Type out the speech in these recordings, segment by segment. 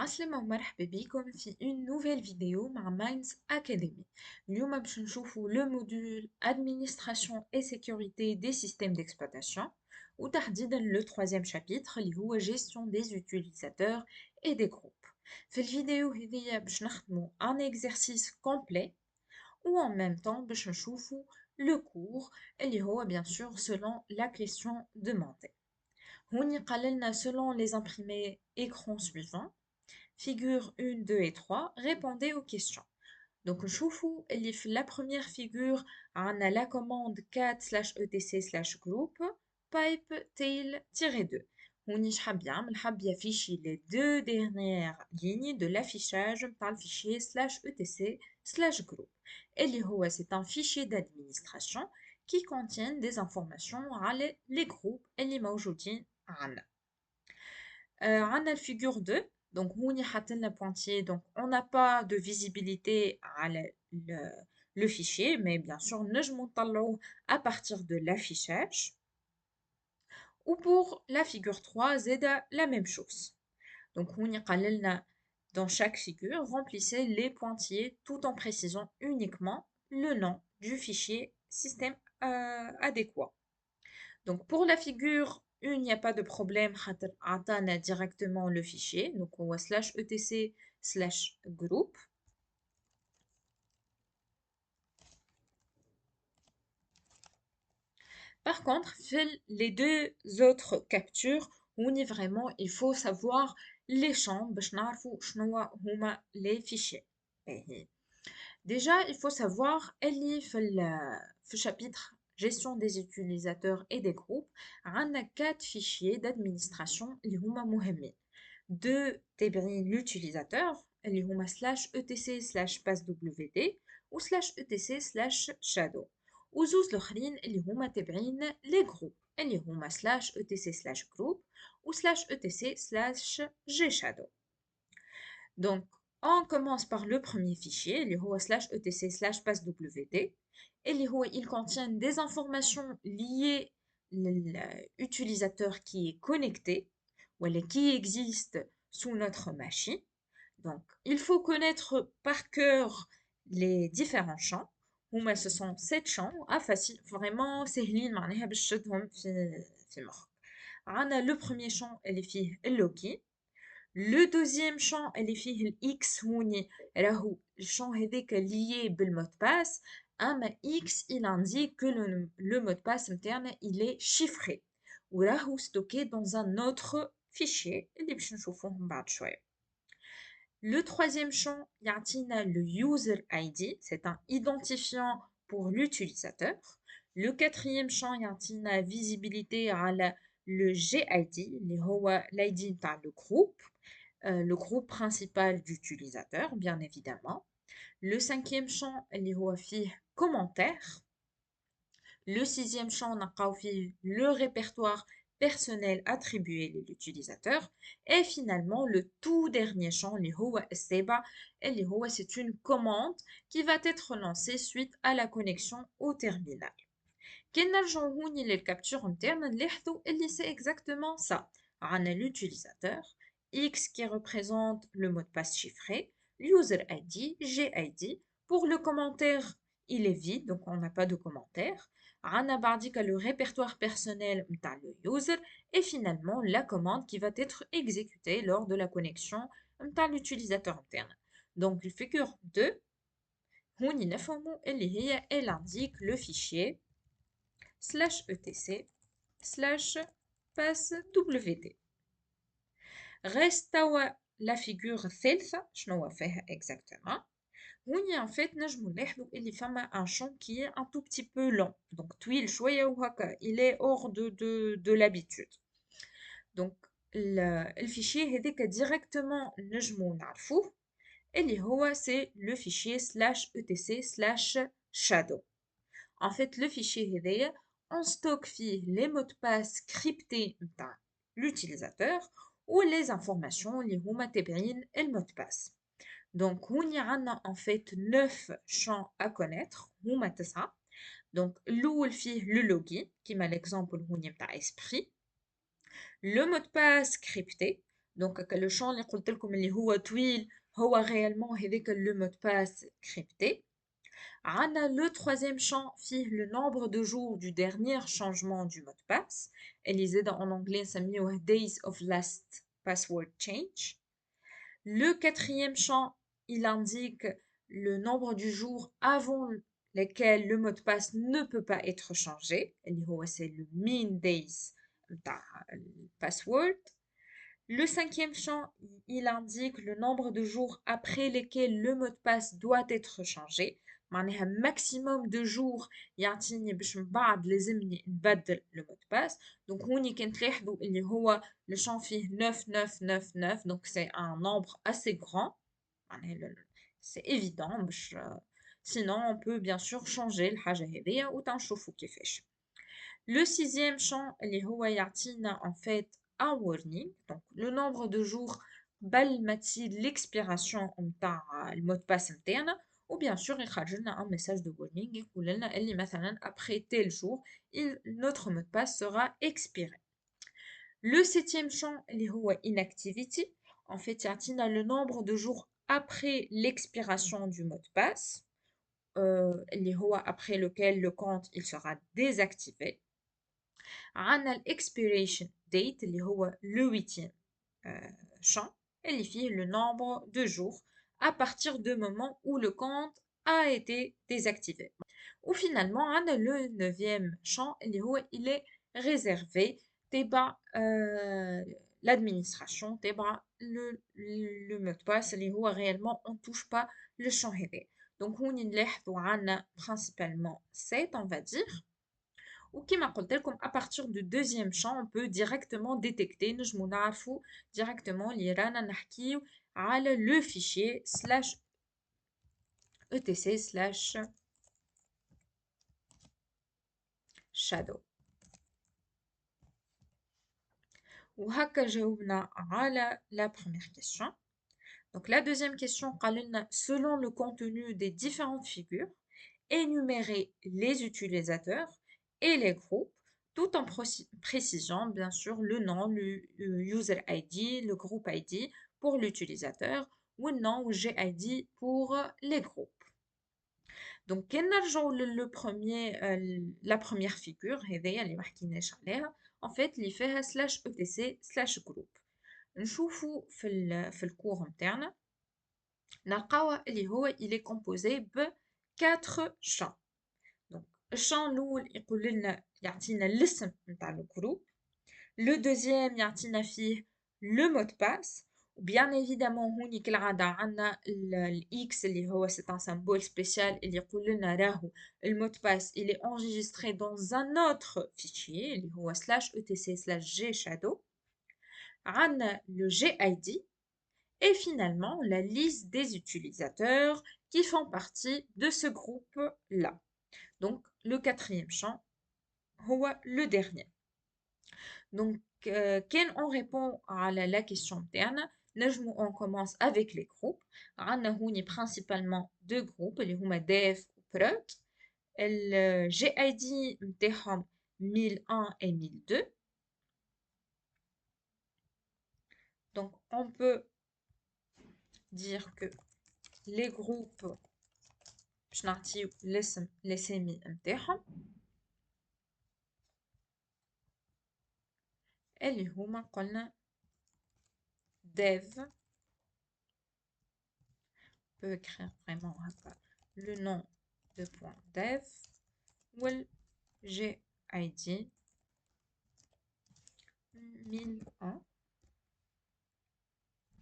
عسلامة ومرحبا بكم في une nouvelle vidéo مع Minds Academy. اليوم باش نشوفوا le module Administration et sécurité des systèmes d'exploitation وتحديدا le troisième chapitre اللي هو Gestion des utilisateurs et des groupes. في الفيديو هذيا باش نخدموا un exercice complet ou en même temps باش نشوفوا le cours اللي هو bien sûr selon la question demandée. هوني قاللنا selon les imprimés écran suivants figure 1, 2 et 3, répondez aux questions. Donc, نشوفوا اللي في la première figure عنا la commande cat/etc/group pipe tail-2. هوني شحال يعمل حاب يافيشي les deux dernières lignes de l'affichage متاع الفيشير /etc/group. اللي هو c'est un fichier d'administration qui contient des informations على les groupes اللي موجودين عنا. عندنا الفيجور 2 donc هوني حاطين pointier donc on n'a pas de visibilité على le fichier mais bien sûr نجمو نطلعوه à partir de l'affichage ou pour la figure 3 زادا la même chose donc هوني قاللنا dans chaque figure remplissez les pointiers tout en précisant uniquement le nom du fichier système adéquat. Donc pour la figure 1, il n'y a pas de problème, on a directement le fichier, donc on voit /etc/group. Par contre, les deux autres captures, on est vraiment, il faut savoir les champs, باش نعرفوا شنو هما les fichiers. Déjà, il faut savoir, اللي في chapitre gestion des utilisateurs et des groupes, on a 4 fichiers d'administration اللي هما مهمين. Deux تابعين l'utilisateur اللي هما /etc/passwd و /etc/shadow. وزوز الاخرين اللي هما تابعين les groupes اللي هما /etc/group و /etc/gshadow. Donc, on commence par le premier fichier, اللي هو /etc/passwd. Il contient des informations liées à l'utilisateur qui est connecté ou qui existe sous notre machine. Donc, il faut connaître par cœur les différents champs. Ce sont 7 champs. Facile, vraiment, سهلين معناها باش تشدهم في مخك. عندنا le premier champ اللي فيه اللوجين. Le deuxième champ اللي فيه الX هوني راهو الشامp هذاك lié بالمot de passe. أما X il indique que le mot de passe interne il est chiffré وراهو stocké dans un autre fichier اللي باش نشوفوه من بعد شوية. Le troisième champ يعطينا le user ID, c'est un identifiant pour l'utilisateur. Le quatrième champ يعطينا visibilité على le GID اللي هو l'ID نتاع le groupe. Le groupe principal d'utilisateurs, bien évidemment. Le cinquième champ, اللي هو فيه commentaire. Le sixième champ, نلقاو فيه le répertoire personnel attribué à l'utilisateur. Et finalement, le tout dernier champ, اللي هو السابع, اللي هو c'est une commande qui va être lancée suite à la connexion au terminal. كي نرجعو هوني للكابتشور نتاعنا نلاحظو اللي c'est exactement ça. عندنا l'utilisateur, X qui représente le mot de passe chiffré, user ID, GID. Pour le commentaire, il est vide, donc on n'a pas de commentaire. عندنا بعديك le répertoire personnel متاع le user et finalement la commande qui va être exécutée lors de la connexion متاع l'utilisateur interne. Donc la figure 2 هوني نفهمو اللي هي elle indique le fichier /etc/passwd. Reste la figure الثالثة شنو فيها exactement. هوني en fait نجمو نلاحظوا اللي فما un champ qui est un tout petit peu long donc طويل شوية وهكا il est hors de l'habitude. donc الفيشي هذاك directement نجمو نعرفوه اللي هو c'est le fichier /etc/shadow. En fait le fichier هذايا on stocke فيه les mots de passe cryptés نتاع l'utilisateur ou les informations اللي هما تابعين المot de passe. Donc هوني عندنا en fait 9 champs à connaître هما 9. Donc الأول فيه le login كيما l'exemple هوني متاع esprit. Le mot de passe crypté. دونك لو شون اللي قلت لكم اللي هو طويل هو réellement هذاك le mot de passe crypté. عندنا le troisième champ فيه le nombre de jours du dernier changement du mot de passe اللي زاد en anglais نسميوه days of last password change. Le quatrième champ, il indique le nombre du jour avant lesquels le mot de passe ne peut pas être changé. C'est le min days password. Le cinquième champ, il indique le nombre de jours après lesquels le mot de passe doit être changé. معناها maximum de jours يعطيني باش من بعد لازمني نبدل le mot de passe. Donc هوني كان تلاحظوا اللي هو le champ فيه 9999 donc c'est un nombre assez grand. C'est évident باش sinon on peut bien sûr changer الحاجة هذيا وتنشوفوا كيفاش. Le sixième champ اللي هو يعطينا en fait un warning, donc le nombre de jours بل ما تزيد l'expiration نتاع le mot de passe نتاعنا ou bien sûr يخرج لنا un message de warning يقول لنا اللي مثلا après tel jour notre mot de passe sera expiré. Le septième champ اللي هو inactivity en fait يعطينا le nombre de jours après l'expiration du mot de passe اللي هو après lequel le compte il sera désactivé. عندنا الاكسبيريشن ديت اللي هو لو 8e champ اللي فيه le nombre de jours à partir du moment où le compte a été désactivé. Ou finalement عندنا le 9e champ اللي هو il est réservé تبع l'administration تبع le mot de passe اللي هو réellement on touche pas le champ هذا. Donc هوني نلاحظوا عندنا principalement 7 on va dire. Ou qui m'a dit comme à partir du deuxième champ, on peut directement détecter, nous نعرفوا directement اللي رانا نحكيو على le fichier /etc/shadow. وهكا جاوبنا على la première question. Donc la deuxième question قال لنا selon le contenu des différentes figures, énumérer les utilisateurs et les groupes tout en précisant bien sûr le nom, le user ID, le groupe ID pour l'utilisateur ou le nom ou GID pour les groupes. Donc, la première figure, en fait, il fait /etc/group. نشوفوا في الcours interne نلقاوه اللي هو il est composé de 4 champs. Donc, الشان الأول يقول لنا يعطينا الاسم نتاع الجروب. Le deuxième يعطينا فيه le mot de passe. Bien évidemment هوني كالعادة عندنا X اللي هو c'est un symbole spécial اللي يقول لنا راهو le mot de passe il est enregistré dans un autre fichier اللي هو /etc/gshadow. عندنا le GID et finalement la liste des utilisateurs qui font partie de ce groupe-là. Donc, le quatrième champ, le dernier. Donc, quand on répond à la question interne, on commence avec les groupes. On a principalement deux groupes, les dev ou prod. Le GID متاعهم 1001 et 1002. Donc, on peut dire que les groupes باش نعطيو الاسامي نتاعهم اللي هما قلنا dev peut écrire vraiment le nom de point dev ou le GID 1001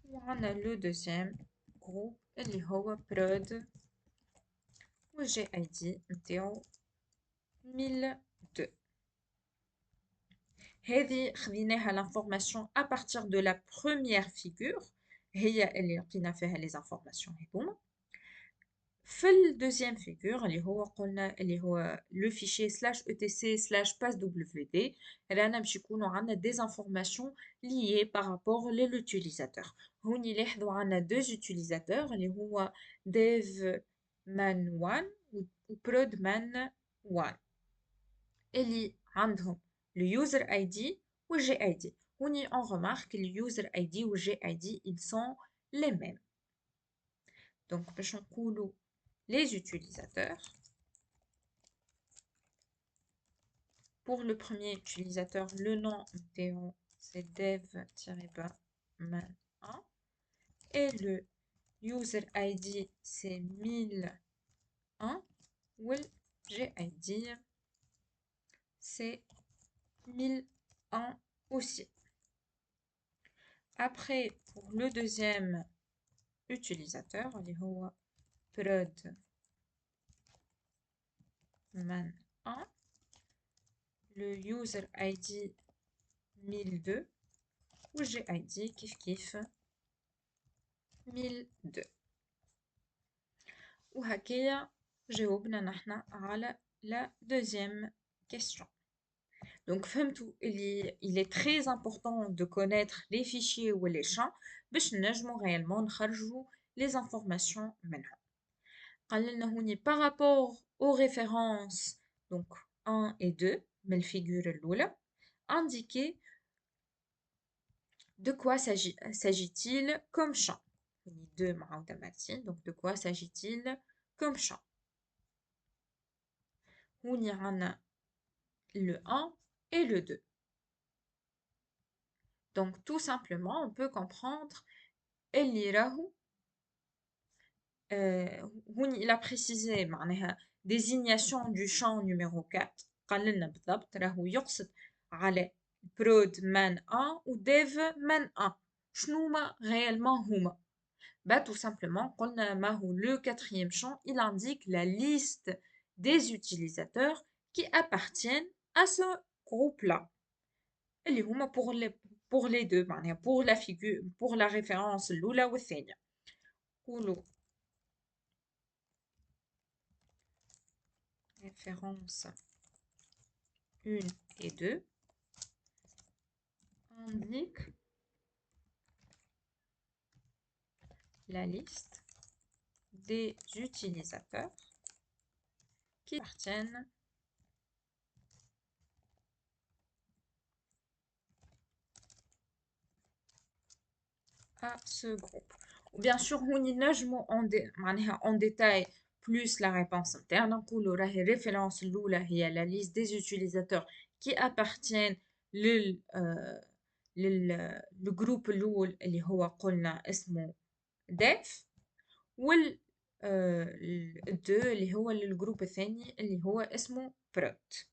وعنا le deuxième groupe اللي هو prod والGID نتاعو 1002. هذه خذيناها l'information à partir de la première figure هي اللي عطينا فيها les informations هذوما. في الدوزيام فيغور اللي هو قلنا اللي هو لو فيشي /etc/passwd رانا باش يكونوا عندنا دي انفورماسيون ليي بارابور للوتيليزاتور. هوني لاحظوا عندنا دو يوتيليزاتور اللي هو dev man 1 و prod man 1 اللي عندهم اليوزر اي دي والجي اي دي on remarque que le user ID ou GID, ils sont les mêmes. Donc, باش نقولوا les utilisateurs. Pour le premier utilisateur, le nom c'est dev-man1 et le user ID c'est 1001 ou le GID c'est 1001 aussi. Après, pour le deuxième utilisateur, on dit prod-man1, le user ID 1002 ou GID kif 1002. وهكذا جاوبنا نحن على la deuxième question. Donc, il est très important de connaître les fichiers ou les champs باش نجمو réellement نخرجوا les informations منهم. قال لنا هوني par rapport aux références donc 1 et 2 من الفيجور الأولى indiquer de quoi s'agit-il comme champ. 2 معاودة مارتين donc de quoi s'agit-il comme champ. هوني عنا le 1 et le 2. Donc, tout simplement, on peut comprendre اللي راهو هوني il a précisé معناها désignation du champ numéro 4 قال لنا بالضبط راهو يقصد على prod man 1 و dev man 1 شنوما réellement هما. Bah, tout simplement, قلنا ما هو le quatrième champ, il indique la liste des utilisateurs qui appartiennent à ce groupe-là. اللي هما pour les deux معناها pour la figure pour la référence الأولى والثانية. نقولوا référence 1 et 2 indique la liste des utilisateurs qui appartiennent à ce groupe. Ou bien sûr, en détail plus la réponse interne. نقولوا راهي référence الأولى هي la liste des utilisateurs qui appartiennent le groupe الأول اللي هو قلنا اسمه dev وال الدو اللي هو الجروب الثاني اللي هو اسمه prod.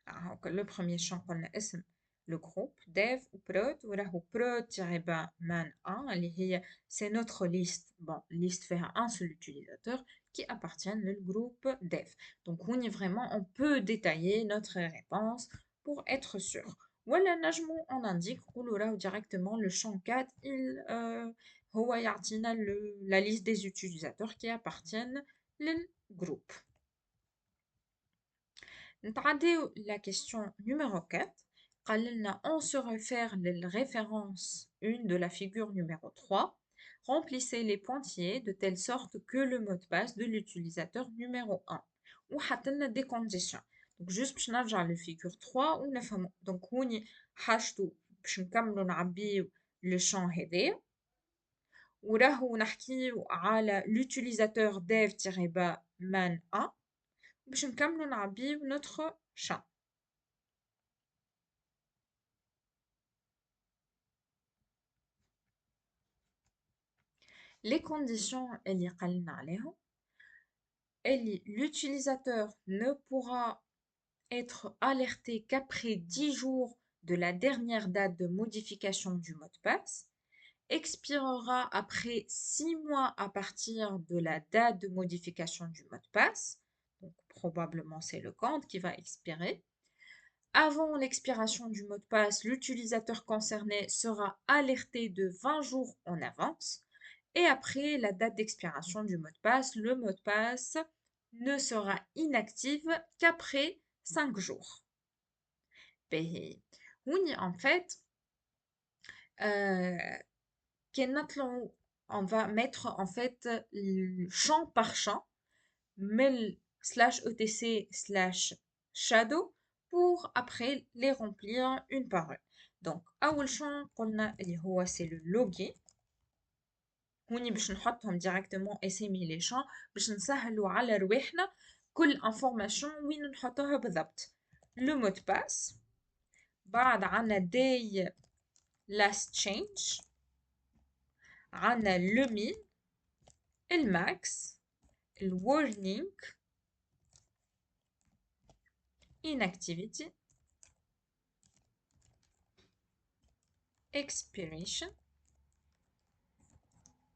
هاكا لو بروميير شون قلنا اسم لو جروب dev و prod وراهو prod-man 1 اللي هي c'est notre liste liste فيها un seul utilisateur qui appartient le groupe dev. Donc on est vraiment on peut détailler notre réponse pour être sûr. ولا نجمو on indique نقولو راهو directement le champ 4 il هو يعطينا la liste des utilisateurs qui appartiennent للجروب. نتعداو la question numéro 4. قال لنا on se réfère la référence 1 de la figure numéro 3. Remplissez les pointillés de telle sorte que le mot de passe de l'utilisateur numéro 1. وحط لنا des conditions. Donc juste باش نرجع للفيجور 3 ونفهمو. Donc هوني حاجتو باش نكملو نعبيو le champ هذايا. وراهو نحكيو على l'utilisateur dev-man1 باش نكملو نعبيو notre champ. Les conditions اللي قلنا عليهم اللي l'utilisateur ne pourra être alerté qu'après 10 jours de la dernière date de modification du mot de passe, expirera après 6 mois à partir de la date de modification du mot de passe, donc probablement c'est le compte qui va expirer. Avant l'expiration du mot de passe, l'utilisateur concerné sera alerté de 20 jours en avance. Et après la date d'expiration du mot de passe, le mot de passe ne sera inactif qu'après 5 jours. En fait, on va mettre en fait champ par champ, mail /etc/shadow pour après les remplir une par une. Donc, أول champ قلنا اللي هو c'est le login. هوني باش نحطهم directement اسامي les champs باش نسهلوا على رواحنا كل information وين نحطوها بالضبط. Le mot de passe. بعد عنا day last change. عنا le min. الماكس. الwarning. inactivity. expiration.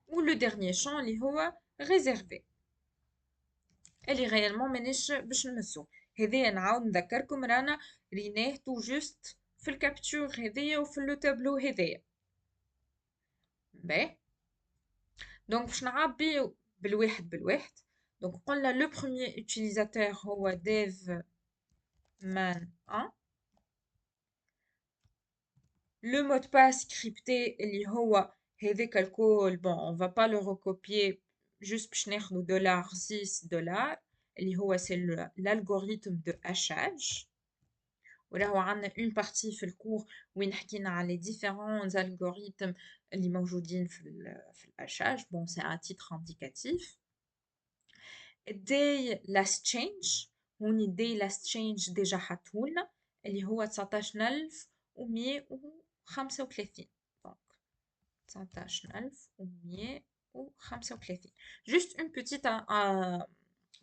ou le dernier champ اللي هو réservé اللي réellement مانيش باش نمسو. هذايا نعاود نذكركم رانا ريناه تو جوست في الكابتور هذايا وفي لو تابلو هذايا. باهي دونك باش نعبيو بالواحد بالواحد. دونك قلنا لو بروميير utilisateur هو dev man 1. Le mot de passe crypté اللي هو هذاك الكل bon on va pas le recopier juste باش ناخدو $6 اللي هو c'est l'algorithme de hachage. وراهو عندنا une partie في الكور وين حكينا على différents algorithmes اللي موجودين في الhachage. bon c'est un titre indicatif. day last change هوني day last change ديجا حطولنا اللي هو 19135. donc 19135. juste une petite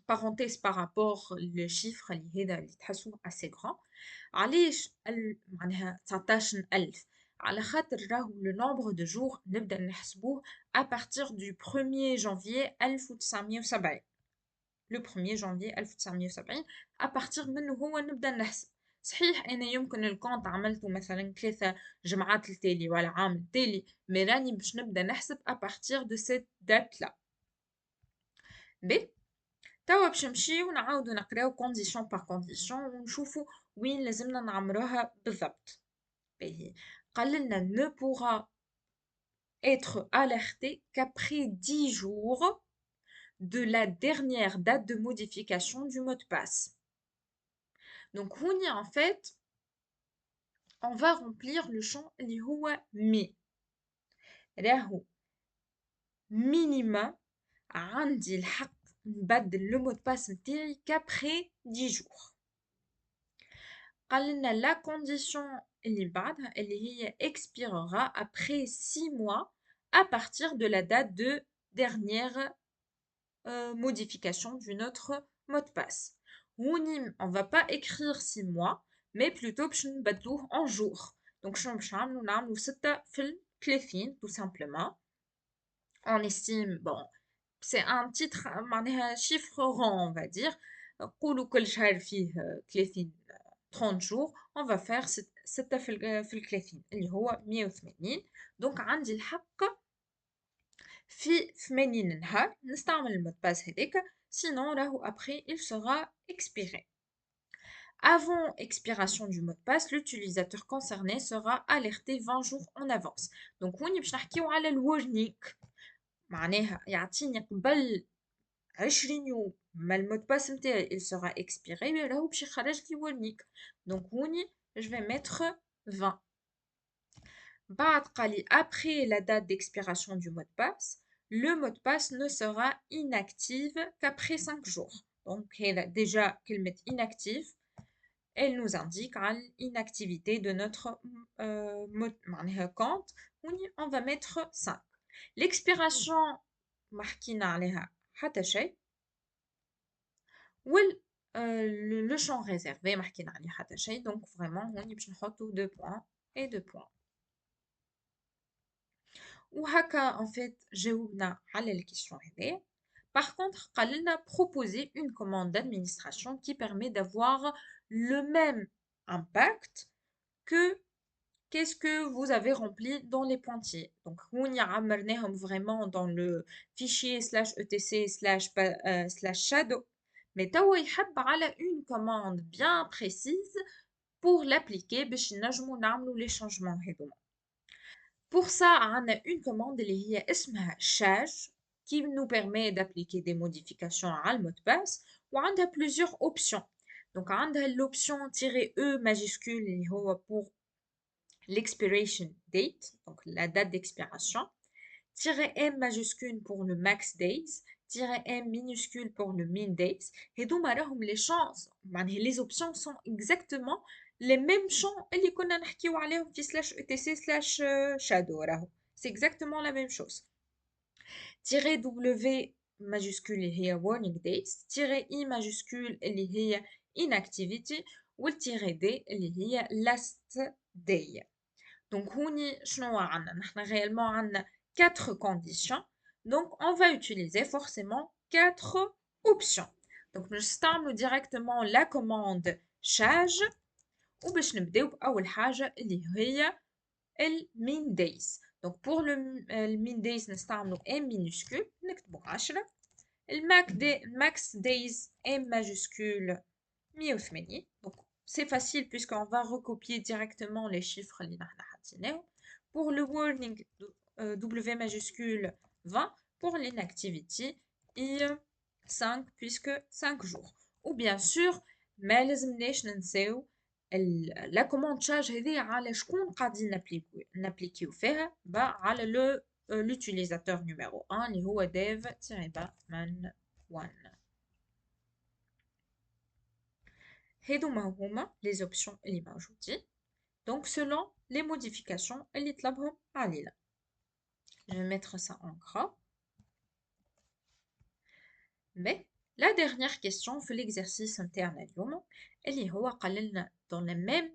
parenthèse par rapport le chiffre اللي هذا اللي تحسوه assez grand. علاش معناها 19000 على خاطر راهو le nombre de jours نبدا نحسبوه à partir du 1er janvier 1970. le 1er janvier 1970 à partir منه هو نبدا نحسب. صحيح انا يمكن الكونت عملته مثلا 3 جمعات التالي ولا عام التالي مي راني باش نبدا نحسب à partir de cette date là. بي توا باش نمشيو نعاودو نقراو كونديسيون بار كونديسيون ونشوفو وين لازمنا نعمروها بالضبط. باهي قال لنا ne pourra être alerté qu'après 10 jours de la dernière date de modification du mot de passe. Donc, en fait, on va remplir le champ اللي هو mi. راهو minimum عندي الحق نبدل le mot de passe نتاعي qu'après 10 jours. قال لنا la condition اللي بعدها اللي هي expirera après 6 mois à partir de la date de dernière modification de notre mot de passe. On va pas écrire 6 mois, mais plutôt en jours. Donc, nous avons 36 tout simplement. On estime, bon, c'est un titre, un chiffre rond, on va dire. 30 jours, on va faire 6 في الكلافين اللي هو 180. donc عندي الحق في 80 نهار نستعمل المود باس هذاك sinon راهو après il sera expiré. Avant expiration du mot de passe, l'utilisateur concerné sera alerté 20 jours en avance. donc وين باش نحكيو على الورنينغ معناها يعطيني قبل 20 يوم ما المود باس نتاعي il sera expiré راهو باش يخرج لي warning. donc هوني je vais mettre 20. بعد قالي après la date d'expiration du mot de passe, le mot de passe ne sera inactive qu'après 5 jours. donc déjà كلمة inactive elle nous indique l'inactivité de notre compte. On va mettre 5. L'expiration marquina عليها حتى شيء. le champ réservé marquina عليه حتى شيء. donc vraiment on باش نحطو 2 points et 2 points. وهكا en fait جاوبنا على الكيسيون هذه. Par contre, قال لنا proposer une commande d'administration qui permet d'avoir le même impact que qu'est-ce que vous avez rempli dans les pointillés. Donc, on y a vraiment dans le fichier /etc/shadow. Mais tawa يحب على une commande bien précise pour l'appliquer باش نجمو نعملو les changements هذوما. Pour ça, on a une commande اللي هي اسمها shage qui nous permet d'appliquer des modifications à le mot de passe. ou on a plusieurs options. Donc عندها l'option -e majuscule اللي هو pour l'expiration date, donc la date d'expiration, -m majuscule pour le max days, -m minuscule pour le min days. Et donc, les chances, les options sont exactement les mêmes champs اللي كنا نحكيو عليهم في /etc/shadow. C'est exactement la même chose. -w majuscule اللي هي warning days, -i majuscule اللي هي inactivity, ou -d اللي هي last day. Donc, شنو عندنا؟ نحن réellement عندنا 4 conditions. Donc, on va utiliser forcément 4 options. Donc, nous نستعملوا directement la commande change وباش نبداو بأول حاجة اللي هي min days. Donc, pour le min days نستعملوا m minuscule نكتبوا 10. max days m majuscule 180. Donc, c'est facile puisqu'on va recopier directement les chiffres اللي نحن حاطينهم. Pour le warning, W majuscule 20. Pour l'inactivity, I 5 puisque 5 jours. Ou bien sûr, ما لازمناش ننساو la commande charge هذه على شكون قاعدين نابليكيو فيها على l'utilisateur numéro 1 اللي هو dev-man1. هذوما هما les options اللي موجودين. Donc selon les modifications اللي طلبهم علينا. Je vais mettre ça en gras. Mais la dernière question في l'exercice interne اليوم اللي هو قال لنا dans la même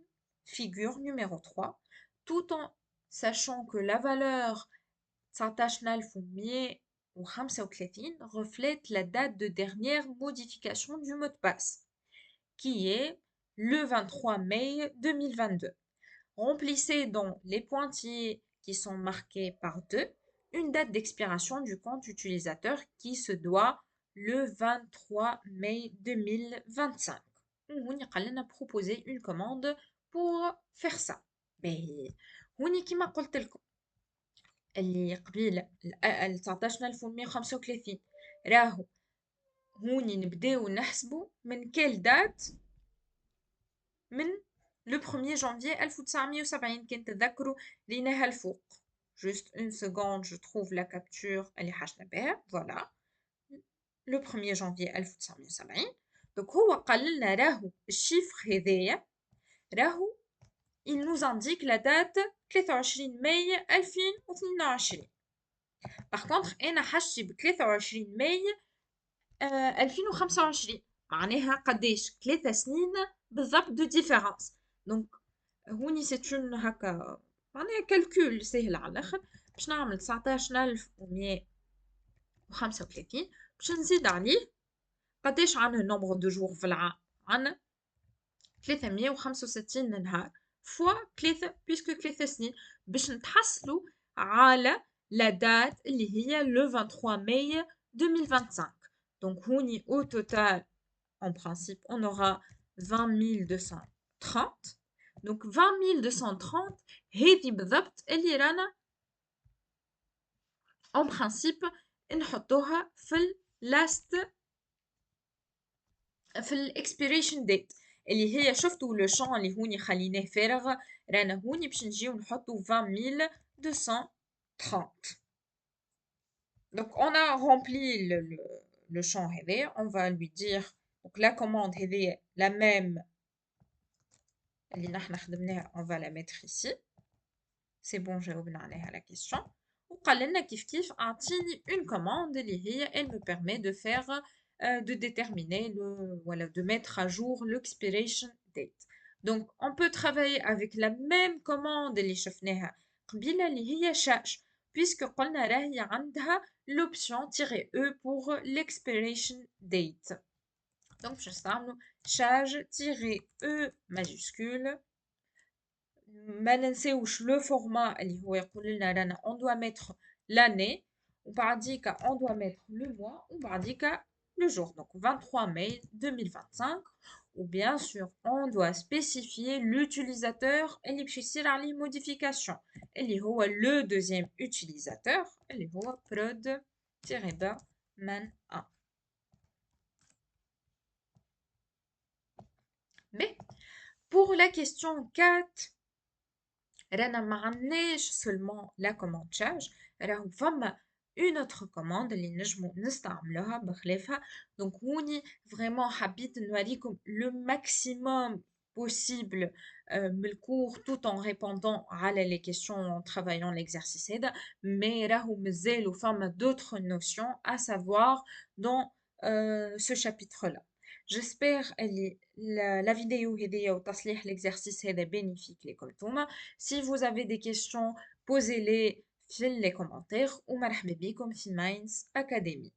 figure numéro 3 tout en sachant que la valeur 19135 reflète la date de dernière modification du mot de passe qui est le 23 mai 2022. Remplissez dans les pointillés qui sont marqués par 2 une date d'expiration du compte utilisateur qui se doit le 23 mai 2025. On a proposé une commande pour faire ça. Mais هوني كما قلت لكم اللي قبيل 19135 راهو هوني نبداو نحسبوا من كل دات من le 1er janvier 1970 كنت تذكروا ليناها الفوق. Juste une seconde, je trouve la capture اللي حاجنا بها. Voilà. Le 1er janvier 1970. Donc هو قال لنا راهو الشيفر هذايا راهو il nous indique la date 23 ماي 2022. Par contre أنا حاجتي ب 23 ماي 2025 معناها قداش 3 سنين بالضبط de différence. Donc هوني c'est une هكا معناها كالكول سهل على الاخر باش نعمل 19135 باش نزيد عليه قداش عندنا نومبر دو جور في العام عندنا 365 نهار فوا 3 بيسكو 3 سنين باش نتحصلوا على لا دات اللي هي le 23 mai 2025. Donc هوني au total en principe on aura 20230. Donc 20230 هذه بالضبط اللي رانا en principe نحطوها في الاكسبيريشن ديت اللي هي شفتوا لو شون اللي هوني خليناه فارغ رانا هوني باش نجيو نحطو 20230. Donc on a rempli le champ هذا. On va lui dire donc la commande هذه la même اللي نحنا خدمناها on va la mettre ici. C'est bon, جاوبنا عليها la question. وقال لنا كيف اعطيني une commande اللي هي elle me permet de faire de déterminer de mettre à jour l'expiration date. Donc on peut travailler avec la même commande اللي شفناها قبيله اللي هي charge puisque قلنا راهي عندها l'option -e pour l'expiration date. Donc باش نستعملوا charge-e majuscule. ما ننساوش لو فورما اللي هو يقول لنا رانا on doit mettre l'année وبعديك on doit mettre le mois وبعديك le jour. Donc 23 mai 2025. Ou bien sûr on doit spécifier l'utilisateur اللي باش يصير عليه modification اللي هو le deuxième utilisateur اللي هو prod-man1. Mais pour la question 4, رانا ما عندناش seulement la commande charge، راهو فما une autre commande اللي نجمو نستعملوها بخلافها. donc هوني vraiment حبيت نوريكم le maximum possible من الكور tout en répondant على les questions en travaillant l'exercice هذا. mais راهو مازالو فما d'autres notions à savoir dans ce chapitre là. J'espère اللي la vidéo هذيا وتصليح l'exercice هذا bénéfique لكم نتوما. Si vous avez des questions, posez-les dans les commentaires ou مرحبا بكم في Minds Academy.